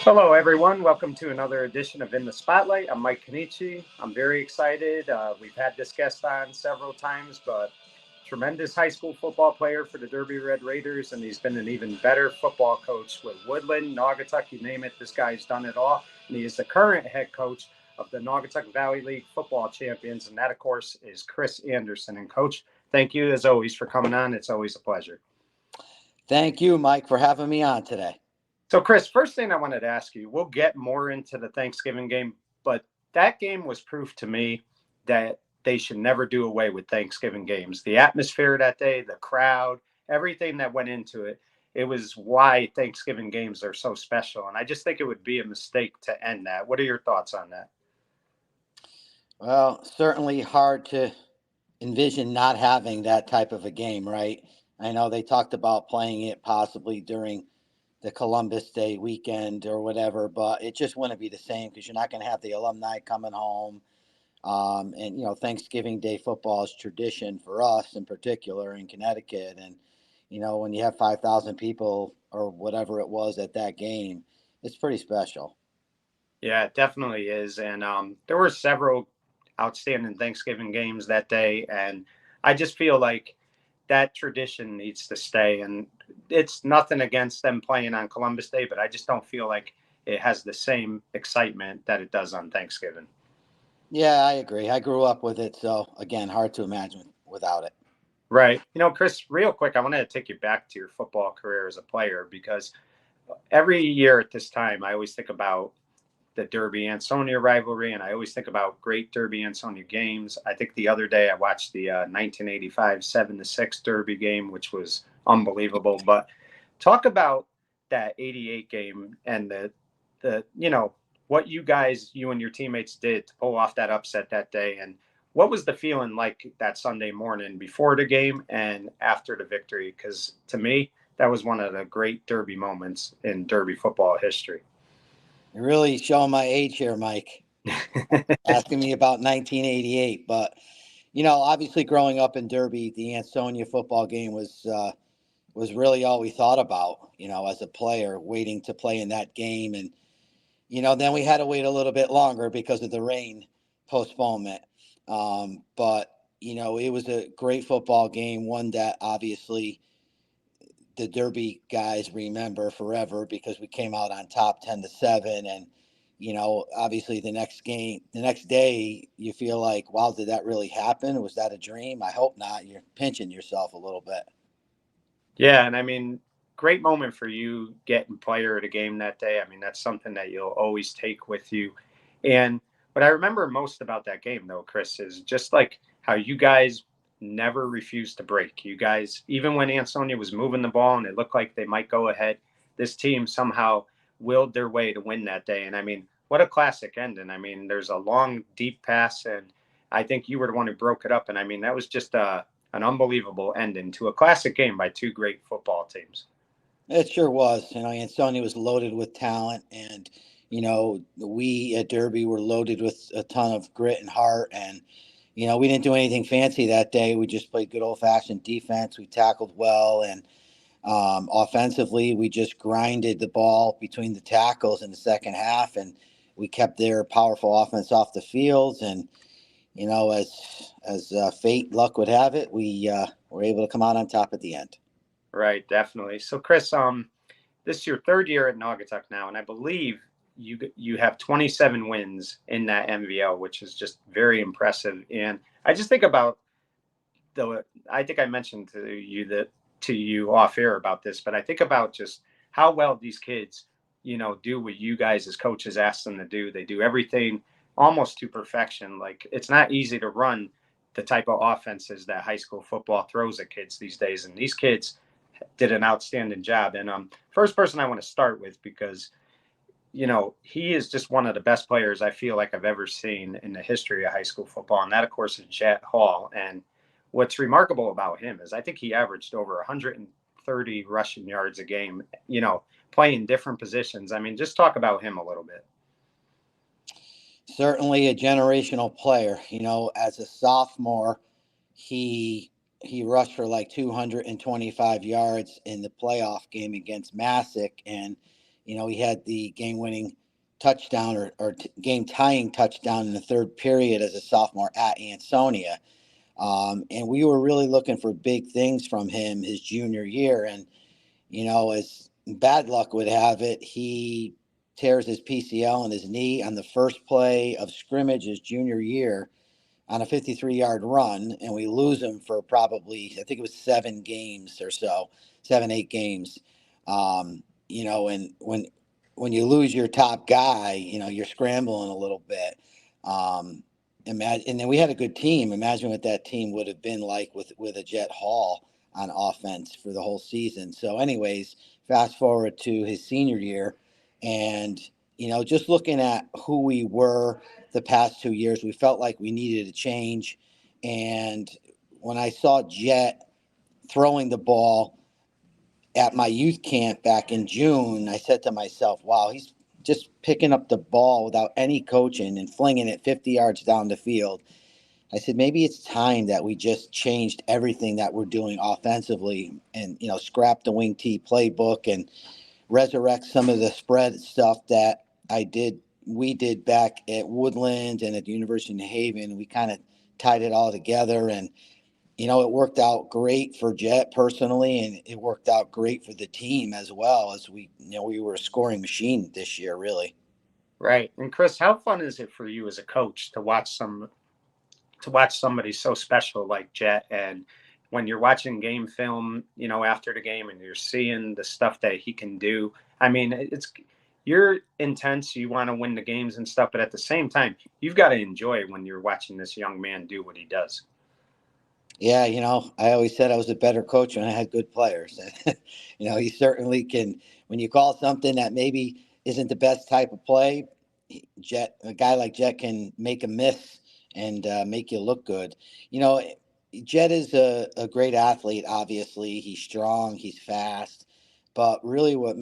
Hello, everyone. Welcome to another edition of In the Spotlight. I'm Mike Kenichi. I'm very excited. We've had this guest on several times, but tremendous high school football player for the Derby Red Raiders, and he's been an even better football coach with Woodland, Naugatuck, you name it. This guy's done it all, and he is the current head coach of the Naugatuck Valley League football champions, and that, of course, is Chris Anderson. And, Coach, thank you, as always, for coming on. It's always a pleasure. Thank you, Mike, for having me on today. So, Chris, first thing I wanted to ask you, we'll get more into the Thanksgiving game, but that game was proof to me that they should never do away with Thanksgiving games. The atmosphere that day, the crowd, everything that went into it, it was why Thanksgiving games are so special. And I just think it would be a mistake to end that. What are your thoughts on that? Well, certainly hard to envision not having that type of a game, right? I know they talked about playing it possibly during the Columbus Day weekend or whatever, but it just wouldn't be the same because you're not going to have the alumni coming home. Thanksgiving Day football is tradition for us in particular in Connecticut. And, when you have 5,000 people or whatever it was at that game, it's pretty special. Yeah, it definitely is. And there were several outstanding Thanksgiving games that day. And I just feel like that tradition needs to stay. And it's nothing against them playing on Columbus Day, but I just don't feel like it has the same excitement that it does on Thanksgiving. Yeah, I agree. I grew up with it, so again, hard to imagine without it. Right. Chris, real quick, I wanted to take you back to your football career as a player because every year at this time, I always think about the Derby Ansonia rivalry, and I always think about great Derby Ansonia games. I think the other day I watched the 1985 7-6 Derby game, which was unbelievable. But talk about that '88 game and the what you and your teammates did to pull off that upset that day, and what was the feeling like that Sunday morning before the game and after the victory? Because to me, that was one of the great Derby moments in Derby football history. You're really showing my age here, Mike, asking me about 1988. But obviously, growing up in Derby, the Ansonia football game was really all we thought about. As a player, waiting to play in that game, and then we had to wait a little bit longer because of the rain postponement. But it was a great football game, one that obviously the Derby guys remember forever because we came out on top 10-7. And, obviously the next day, you feel like, wow, did that really happen? Was that a dream? I hope not. You're pinching yourself a little bit. Yeah, and I mean, great moment for you getting player of the game that day. I mean, that's something that you'll always take with you. And what I remember most about that game, though, Chris, is just like how you guys never refused to break. You guys, even when Ansonia was moving the ball and it looked like they might go ahead, this team somehow willed their way to win that day. And I mean, what a classic ending. I mean, there's a long, deep pass, and I think you were the one who broke it up. And I mean, that was just an unbelievable ending to a classic game by two great football teams. It sure was. Ansonia was loaded with talent, and we at Derby were loaded with a ton of grit and heart. And we didn't do anything fancy that day. We just played good old fashioned defense. We tackled well, and offensively, we just grinded the ball between the tackles in the second half, and we kept their powerful offense off the field. And as fate, luck would have it, we were able to come out on top at the end. Right, definitely. So, Chris, this is your third year at Naugatuck now, and I believe you have 27 wins in that NVL, which is just very impressive. And I just think about I think I mentioned to you off air about this, but I think about just how well these kids, do what you guys as coaches ask them to do. They do everything almost to perfection. Like, it's not easy to run the type of offenses that high school football throws at kids these days, and these kids did an outstanding job. And first person I want to start with, because he is just one of the best players I feel like I've ever seen in the history of high school football, and that, of course, is Jet Hall. And what's remarkable about him is I think he averaged over 130 rushing yards a game, playing different positions. I mean, just talk about him a little bit. Certainly a generational player. As a sophomore, he rushed for like 225 yards in the playoff game against Massac, and He had the game-winning touchdown or game-tying touchdown in the third period as a sophomore at Ansonia. And we were really looking for big things from him his junior year. And, as bad luck would have it, he tears his PCL in his knee on the first play of scrimmage his junior year on a 53-yard run, and we lose him for probably, I think it was 7 games or so, 7, 8 games. And when you lose your top guy, you're scrambling a little bit. And then we had a good team. Imagine what that team would have been like with a Jet Hall on offense for the whole season. So, anyways, fast forward to his senior year, and just looking at who we were the past 2 years, we felt like we needed a change. And when I saw Jet throwing the ball at my youth camp back in June, I said to myself, wow, he's just picking up the ball without any coaching and flinging it 50 yards down the field. I said, maybe it's time that we just changed everything that we're doing offensively and, scrap the wing T playbook and resurrect some of the spread stuff that we did back at Woodland and at the University of New Haven. We kind of tied it all together, and it worked out great for Jet personally, and it worked out great for the team as well, as we were a scoring machine this year, really. Right. And Chris, how fun is it for you as a coach to watch somebody so special like Jet? And when you're watching game film, after the game and you're seeing the stuff that he can do, I mean, you're intense. You want to win the games and stuff, but at the same time, you've got to enjoy when you're watching this young man do what he does. Yeah, I always said I was a better coach when I had good players. He certainly can. When you call something that maybe isn't the best type of play, a guy like Jet can make a miss and make you look good. Jet is a great athlete. Obviously, he's strong, he's fast, but really, what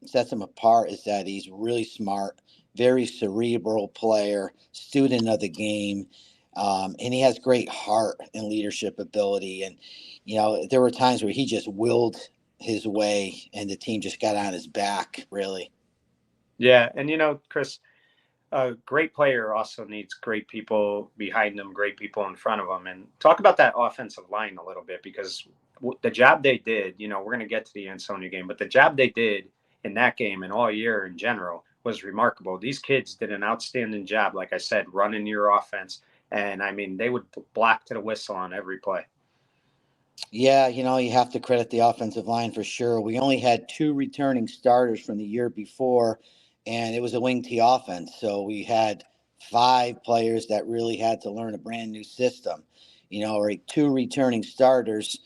sets him apart is that he's really smart, very cerebral player, student of the game. And he has great heart and leadership ability. And, there were times where he just willed his way and the team just got on his back, really. Yeah. And, Chris, a great player also needs great people behind them, great people in front of them. And talk about that offensive line a little bit, because the job they did, we're going to get to the Ansonia game, but the job they did in that game and all year in general was remarkable. These kids did an outstanding job, like I said, running your offense. And I mean, they would block to the whistle on every play. Yeah, you have to credit the offensive line for sure. We only had 2 returning starters from the year before, and it was a wing T offense. So we had 5 players that really had to learn a brand new system. Or 2 returning starters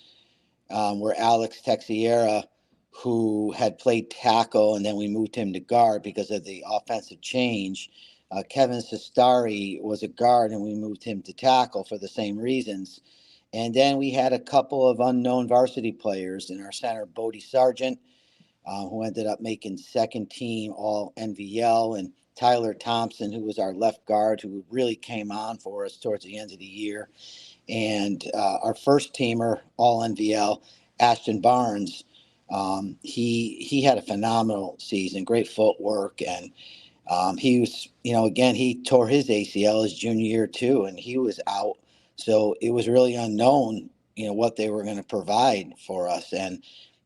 were Alex Texiera, who had played tackle, and then we moved him to guard because of the offensive change. Kevin Sestari was a guard, and we moved him to tackle for the same reasons. And then we had a couple of unknown varsity players in our center, Bodie Sargent, who ended up making second team all NVL, and Tyler Thompson, who was our left guard, who really came on for us towards the end of the year. And our first teamer, all NVL, Ashton Barnes, he had a phenomenal season, great footwork, and he was, again, he tore his ACL his junior year too, and he was out. So it was really unknown, what they were going to provide for us. And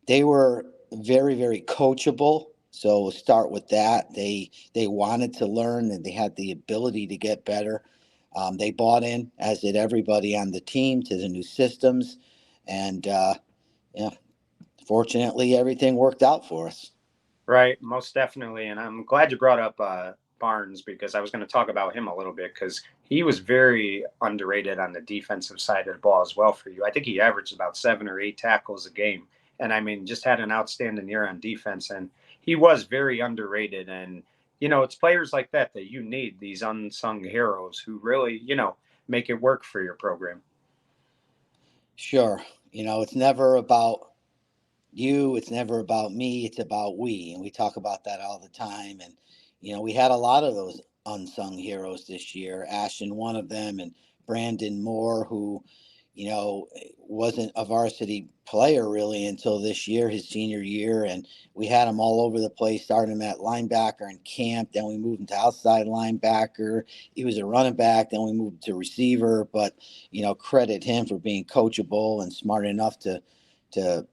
they were very, very coachable. So we'll start with that. They wanted to learn, and they had the ability to get better. They bought in, as did everybody on the team, to the new systems. And yeah, fortunately, everything worked out for us. Right, most definitely. And I'm glad you brought up Barnes, because I was going to talk about him a little bit, because he was very underrated on the defensive side of the ball as well for you. I think he averaged about 7 or 8 tackles a game. And I mean, just had an outstanding year on defense. And he was very underrated. And, it's players like that that you need, these unsung heroes who really, make it work for your program. Sure. It's never about you, it's never about me, it's about we. And we talk about that all the time. And, we had a lot of those unsung heroes this year. Ashton, one of them, and Brandon Moore, who, wasn't a varsity player really until this year, his senior year. And we had him all over the place, starting him at linebacker in camp. Then we moved him to outside linebacker. He was a running back. Then we moved to receiver. But, credit him for being coachable and smart enough to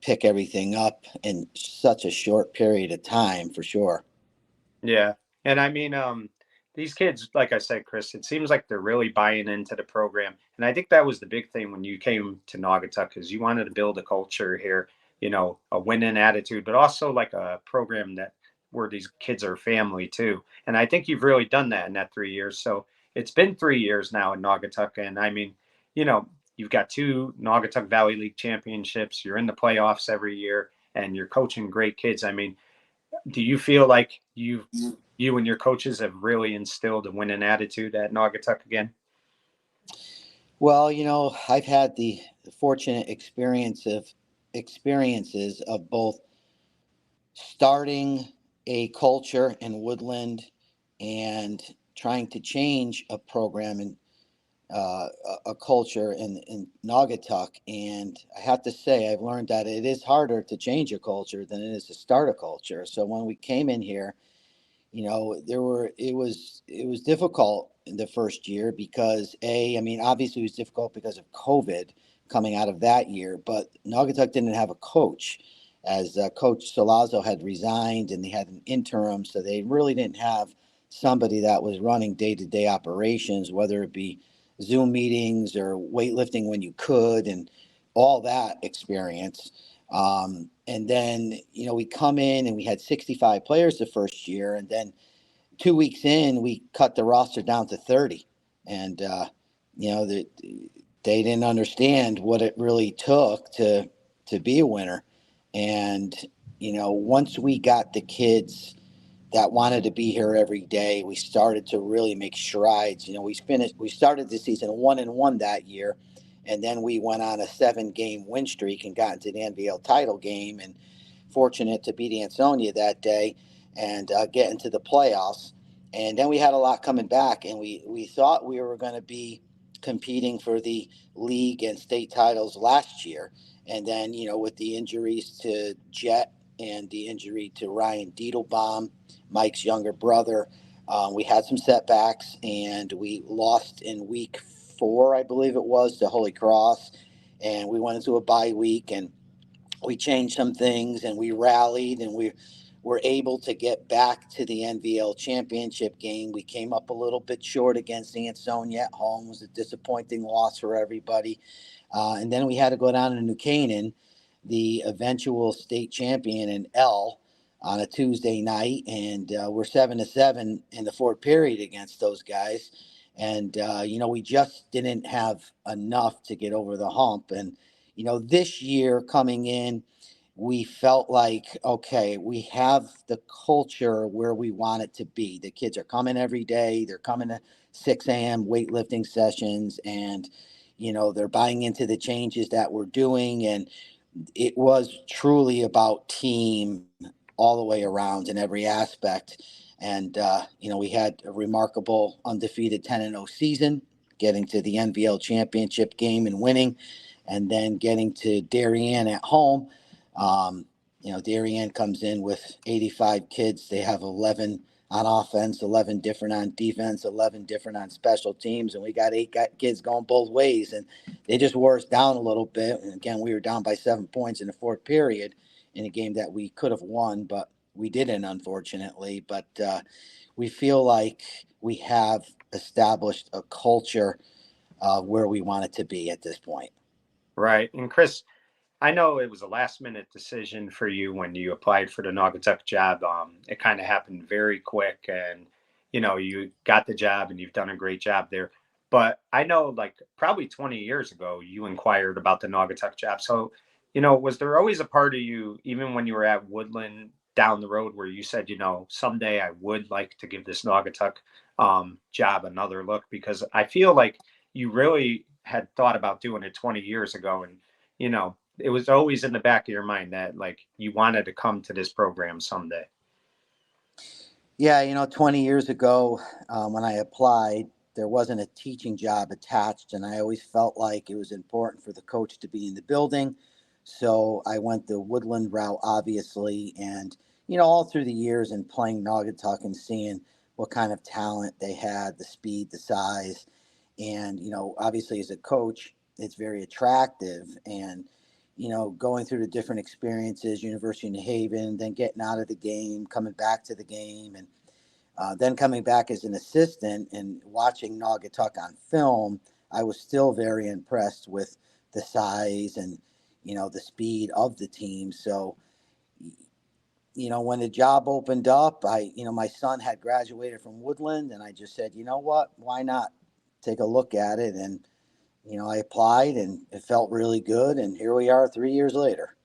pick everything up in such a short period of time, for sure. Yeah. And I mean, these kids, like I said, Chris, it seems like they're really buying into the program. And I think that was the big thing when you came to Naugatuck is you wanted to build a culture here, a winning attitude, but also like a program that where these kids are family too. And I think you've really done that in that 3 years. So it's been 3 years now in Naugatuck. And I mean, you've got two Naugatuck Valley League championships. You're in the playoffs every year and you're coaching great kids. I mean, do you feel like you and your coaches have really instilled a winning attitude at Naugatuck again? Well, I've had the fortunate experiences of both starting a culture in Woodland and trying to change a program and a culture in Naugatuck. And I have to say, I've learned that it is harder to change a culture than it is to start a culture. So when we came in here, it was difficult in the first year because I mean, obviously it was difficult because of COVID coming out of that year, but Naugatuck didn't have a coach, as Coach Salazzo had resigned and they had an interim, so they really didn't have somebody that was running day-to-day operations, whether it be Zoom meetings or weightlifting when you could, and all that experience. And then, we come in and we had 65 players the first year. And then 2 weeks in, we cut the roster down to 30. And, they didn't understand what it really took to be a winner. And, once we got the kids that wanted to be here every day, we started to really make strides. We started the season 1-1 that year, and then we went on a 7-game win streak and got into the NVL title game, and fortunate to beat Ansonia that day and get into the playoffs. And then we had a lot coming back, and we thought we were going to be competing for the league and state titles last year. And then, with the injuries to Jet and the injury to Ryan Diedelbaum, Mike's younger brother, we had some setbacks, and we lost in week 4, I believe it was, to Holy Cross. And we went into a bye week, and we changed some things, and we rallied, and we were able to get back to the NVL Championship game. We came up a little bit short against Ansonia at home. It was a disappointing loss for everybody. And then we had to go down to New Canaan, the eventual state champion in L, on a Tuesday night, and we're 7-7 in the fourth period against those guys. And we just didn't have enough to get over the hump. And this year coming in, we felt like, okay, we have the culture where we want it to be. The kids are coming every day. They're coming to 6 a.m. weightlifting sessions, and they're buying into the changes that we're doing. And it was truly about team all the way around in every aspect. And we had a remarkable undefeated 10-0 season, getting to the NVL Championship game and winning, and then getting to Darien at home. Darien comes in with 85 kids. They have 11 on offense, 11 different on defense, 11 different on special teams, and we got 8 kids going both ways, and they just wore us down a little bit. And again, we were down by 7 points in the fourth period in a game that we could have won, but we didn't, unfortunately. But we feel like we have established a culture where we want it to be at this point. Right. And Chris, I know it was a last minute decision for you when you applied for the Naugatuck job. It kind of happened very quick, and you got the job and you've done a great job there. But I know, like, probably 20 years ago, you inquired about the Naugatuck job. So, was there always a part of you, even when you were at Woodland down the road, where you said, someday I would like to give this Naugatuck job another look? Because I feel like you really had thought about doing it 20 years ago, and it was always in the back of your mind that like you wanted to come to this program someday. Yeah, 20 years ago, when I applied, there wasn't a teaching job attached, and I always felt like it was important for the coach to be in the building. So I went the Woodland route, obviously, and all through the years and playing Naugatuck and seeing what kind of talent they had, the speed, the size, and obviously as a coach, it's very attractive. And going through the different experiences, University of New Haven, then getting out of the game, coming back to the game, and then coming back as an assistant and watching Naugatuck on film, I was still very impressed with the size and the speed of the team. So when the job opened up, my son had graduated from Woodland, and I just said, you know what, why not take a look at it? And I applied, and it felt really good, and here we are 3 years later.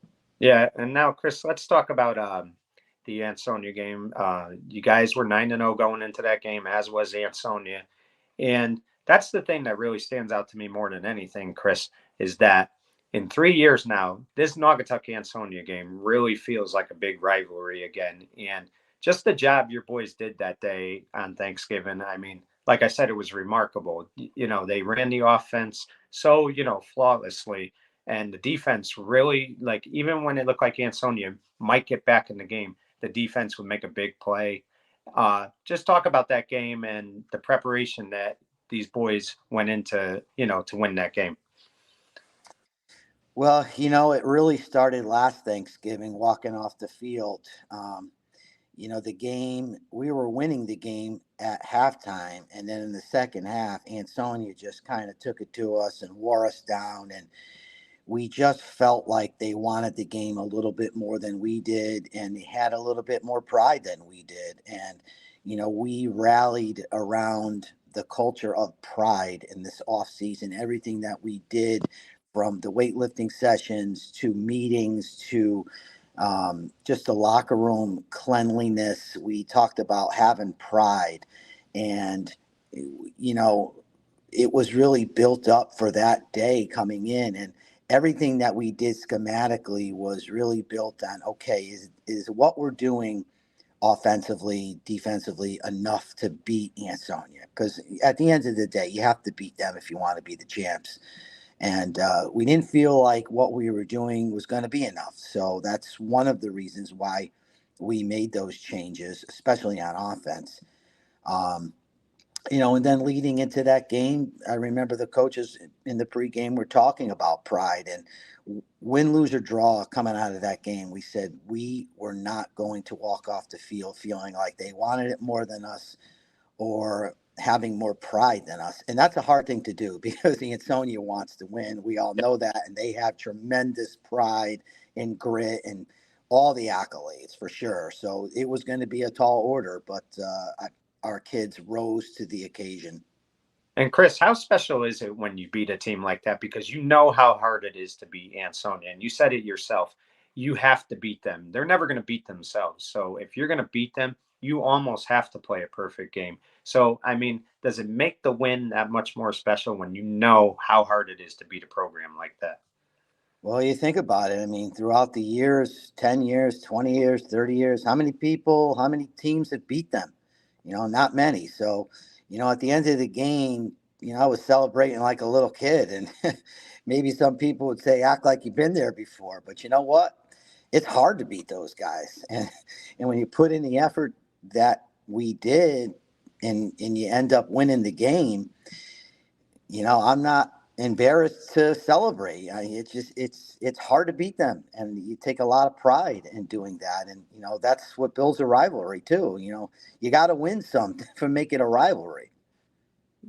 Yeah, and now Chris, let's talk about the Ansonia game. You guys were 9-0 going into that game, as was Ansonia. And that's the thing that really stands out to me more than anything, Chris, is that in 3 years now, this Naugatuck Ansonia game really feels like a big rivalry again. And just the job your boys did that day on Thanksgiving, I mean, like I said, it was remarkable. They ran the offense so, flawlessly. And the defense really, like, even when it looked like Ansonia might get back in the game, the defense would make a big play. Just talk about that game and the preparation that these boys went into, to win that game. Well, it really started last Thanksgiving, walking off the field. The game, we were winning the game at halftime. And then in the second half, Ansonia just kind of took it to us and wore us down. And we just felt like they wanted the game a little bit more than we did, and they had a little bit more pride than we did. And we rallied around the culture of pride in this off season. Everything that we did, from the weightlifting sessions to meetings to just the locker room cleanliness, we talked about having pride. And it was really built up for that day coming in. And everything that we did schematically was really built on, okay, is what we're doing offensively, defensively enough to beat Ansonia? Because at the end of the day, you have to beat them if you want to be the champs. And we didn't feel like what we were doing was going to be enough. So that's one of the reasons why we made those changes, especially on offense. Um, and then leading into that game, I remember the coaches in the pregame were talking about pride, and win, lose, or draw coming out of that game. We said we were not going to walk off the field feeling like they wanted it more than us or having more pride than us. And that's a hard thing to do because the Ansonia wants to win. We all know that. And they have tremendous pride and grit and all the accolades for sure. So it was going to be a tall order, but our kids rose to the occasion. And Chris, how special is it when you beat a team like that? Because you know how hard it is to beat Ansonia. And you said it yourself. You have to beat them. They're never going to beat themselves. So if you're going to beat them, you almost have to play a perfect game. So, I mean, does it make the win that much more special when you know how hard it is to beat a program like that? Well, you think about it. I mean, throughout the years, 10 years, 20 years, 30 years, how many people, how many teams have beat them? Not many. So, at the end of the game, I was celebrating like a little kid. And maybe some people would say, act like you've been there before. But you know what? It's hard to beat those guys. And when you put in the effort that we did and you end up winning the game, I'm not embarrassed to celebrate. It's hard to beat them, and you take a lot of pride in doing that. And that's what builds a rivalry too. You got to win some to make it a rivalry.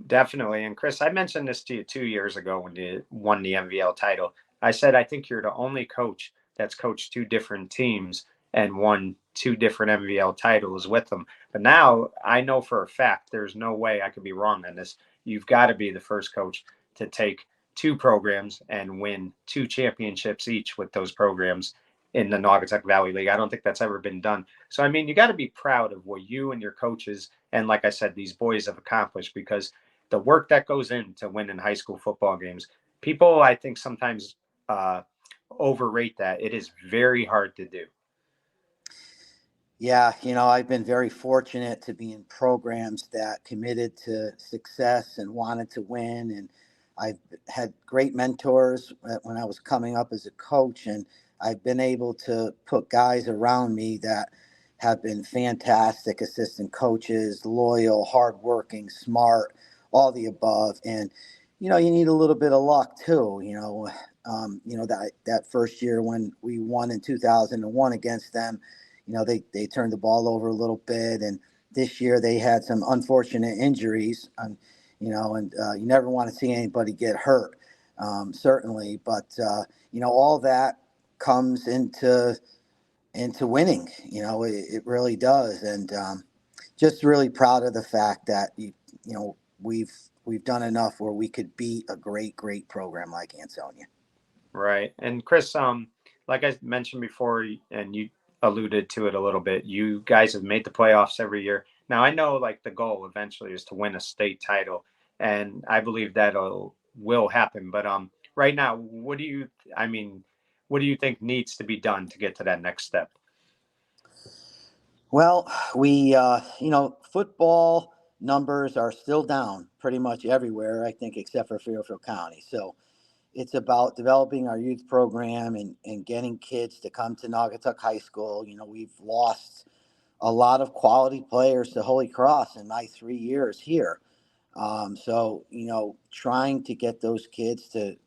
Definitely. And Chris, I mentioned this to you 2 years ago when you won the NVL title. I said, I think you're the only coach that's coached two different teams and won two different NVL titles with them. But now I know for a fact there's no way I could be wrong on this. You've got to be the first coach to take two programs and win two championships each with those programs in the Naugatuck Valley League. I don't think that's ever been done. So, I mean, you got to be proud of what you and your coaches and, like I said, these boys have accomplished, because the work that goes into winning high school football games, people, I think, sometimes overrate that. It is very hard to do. Yeah, I've been very fortunate to be in programs that committed to success and wanted to win. And I've had great mentors when I was coming up as a coach. And I've been able to put guys around me that have been fantastic assistant coaches, loyal, hardworking, smart, all the above. And, you need a little bit of luck too. That first year when we won in 2001 against them, they turned the ball over a little bit, and this year they had some unfortunate injuries, and you never want to see anybody get hurt, certainly. But all that comes into winning. It really does, and just really proud of the fact that we've done enough where we could beat a great program like Ansonia. Right. And Chris, like I mentioned before, and you alluded to it a little bit, you guys have made the playoffs every year. Now I know like the goal eventually is to win a state title, and I believe that will happen. But right now, I mean, what do you think needs to be done to get to that next step? Well, football numbers are still down pretty much everywhere, I think, except for Fairfield County. So it's about developing our youth program and getting kids to come to Naugatuck High School. We've lost a lot of quality players to Holy Cross in my 3 years here. So, trying to get those kids to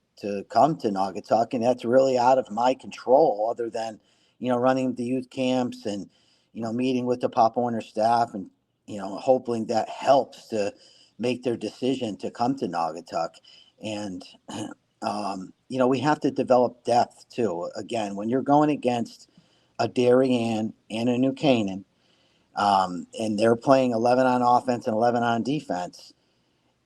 come to Naugatuck, and that's really out of my control, other than, running the youth camps and, meeting with the Pop Warner staff and, hoping that helps to make their decision to come to Naugatuck. And, we have to develop depth too. Again, when you're going against a Darien and a New Canaan, and they're playing 11 on offense and 11 on defense,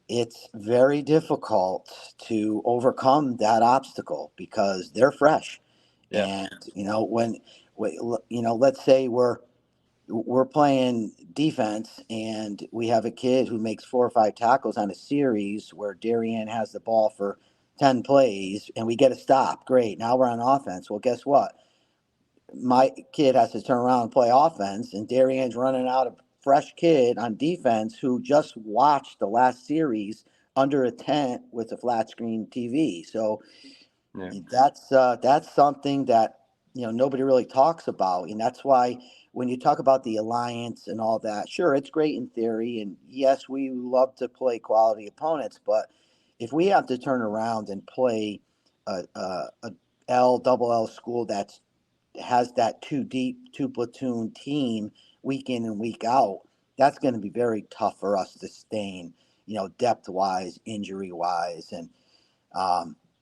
it's very difficult to overcome that obstacle because they're fresh. Yeah. And let's say we're playing defense and we have a kid who makes 4 or 5 tackles on a series where Darien has the ball for 10 plays and we get a stop. Great. Now we're on offense. Well, guess what? My kid has to turn around and play offense, and Darian's running out a fresh kid on defense who just watched the last series under a tent with a flat screen TV. So Yeah. that's something that nobody really talks about, and that's why when you talk about the alliance and all that, sure, it's great in theory, and yes, we love to play quality opponents, but if we have to turn around and play a L school that's has that two deep, two platoon team week in and week out, that's going to be very tough for us to sustain, depth wise, injury wise. And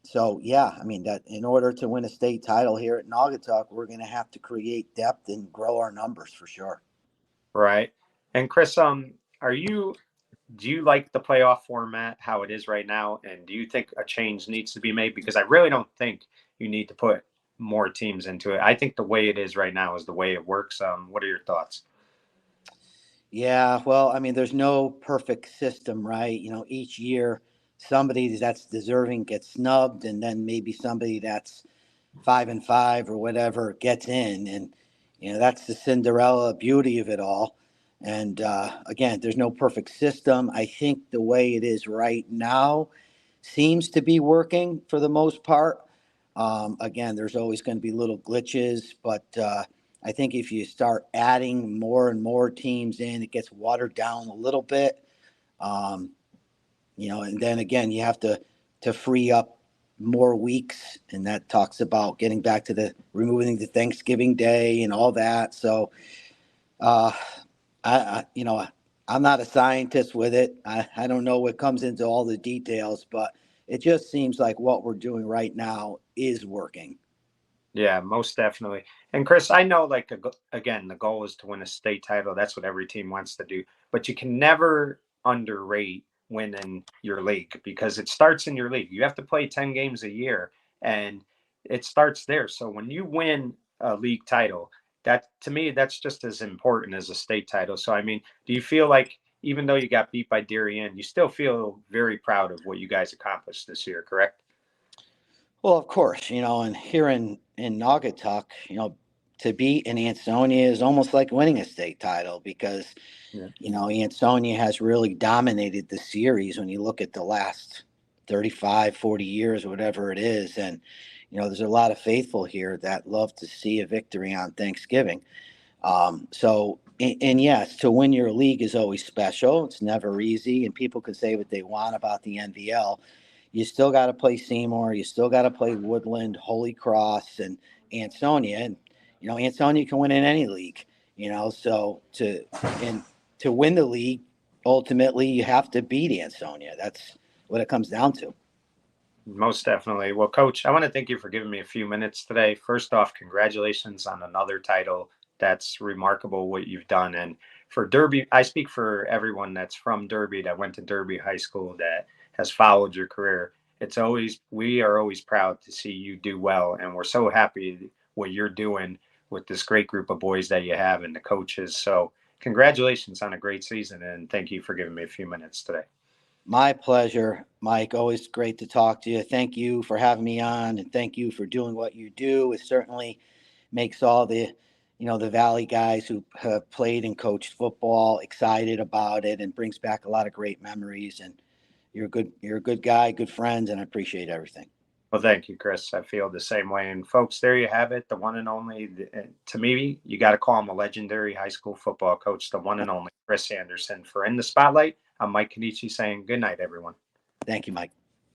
so, yeah, I mean, that in order to win a state title here at Naugatuck, we're going to have to create depth and grow our numbers for sure. Right. And Chris, are you do you like the playoff format how it is right now? And do you think a change needs to be made? Because I really don't think you need to put more teams into it. I think the way it is right now is the way it works. What are your thoughts? Yeah, well, I mean, there's no perfect system, right? Each year somebody that's deserving gets snubbed, and then maybe somebody that's 5-5 or whatever gets in, and that's the Cinderella beauty of it all. And again, there's no perfect system. I think the way it is right now seems to be working for the most part. Again, there's always going to be little glitches, but I think if you start adding more and more teams in, it gets watered down a little bit. Um, and then again, you have to free up more weeks, and that talks about getting back to the removing the Thanksgiving Day and all that. So, uh, I'm not a scientist with it. I don't know what comes into all the details, but it just seems like what we're doing right now is working. Yeah, most definitely. And Chris, I know like again, the goal is to win a state title. That's what every team wants to do. But you can never underrate winning your league because it starts in your league. You have to play 10 games a year and it starts there. So when you win a league title, that to me that's just as important as a state title. So I mean, do you feel like even though you got beat by Darien, you still feel very proud of what you guys accomplished this year, correct? Well, of course, and here in Naugatuck, to beat an Ansonia is almost like winning a state title because, Yeah. Ansonia has really dominated the series when you look at the last 35, 40 years, whatever it is. And, there's a lot of faithful here that love to see a victory on Thanksgiving. And yes, to win your league is always special. It's never easy, and people can say what they want about the NVL. You still got to play Seymour. You still got to play Woodland, Holy Cross, and Ansonia. And Ansonia can win in any league. So to win the league, ultimately you have to beat Ansonia. That's what it comes down to. Most definitely. Well, Coach, I want to thank you for giving me a few minutes today. First off, congratulations on another title. That's remarkable what you've done. And for Derby, I speak for everyone that's from Derby, that went to Derby High School, that has followed your career. We are always proud to see you do well. And we're so happy what you're doing with this great group of boys that you have and the coaches. So congratulations on a great season. And thank you for giving me a few minutes today. My pleasure, Mike. Always great to talk to you. Thank you for having me on, and thank you for doing what you do. It certainly makes all the Valley guys who have played and coached football excited about it, and brings back a lot of great memories. And you're a good guy, good friends, and I appreciate everything. Well, thank you, Chris. I feel the same way. And folks, there you have it, the one and only. To me, you got to call him a legendary high school football coach, the one and only Chris Anderson. For In the Spotlight, I'm Mike Kenichi saying good night, everyone. Thank you, Mike.